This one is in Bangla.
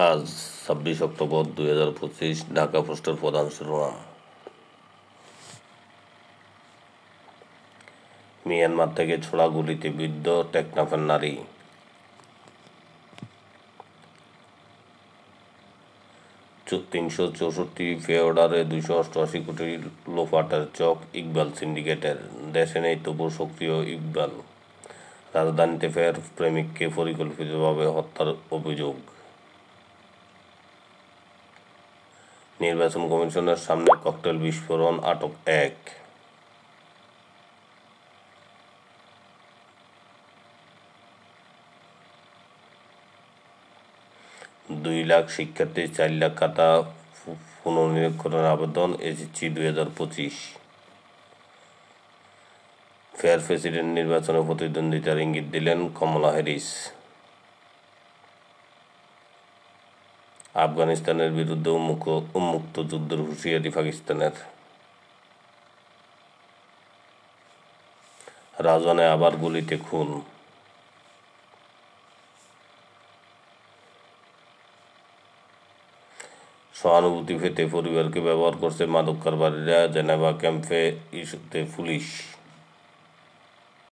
আজ ২৬ অক্টোবর ২০২৫ ঢাকা পোস্টের প্রধান শিরোনাম। মিয়ানমার থেকে ছোড়া গুলিতে বিদ্ধ টেকনাফের নারী। পে অর্ডারে ২৮৮ কোটি লোপাটের চক ইকবাল সিন্ডিকেটের। দেশে নেই তবু সক্রিয় ইকবাল। রাজধানীতে ফের প্রেমিককে পরিকল্পিতভাবে হত্যার অভিযোগ। নির্বাচন কমিশনের সামনে ককটেল বিস্ফোরণ, আটক ১। দুই লাখ শিক্ষার্থীর ৪ লাখ খাতা পুনর্নিরীক্ষণের আবেদন এসএসসি ২০২৫। ফের প্রেসিডেন্ট নির্বাচনে প্রতিদ্বন্দ্বিতার ইঙ্গিত দিলেন কমলা হ্যারিস। আফগানিস্তানের বিরুদ্ধে উন্মুক্ত যুদ্ধের হুঁশিয়ারি পাকিস্তানের। রাজওয়ানে আবার গুলিতে খুন। সহানুভূতি পেতে পরিবারকে ব্যবহার করছে মাদক কারবারিরা, জেনেভা ক্যাম্পে ইস্যুতে পুলিশ।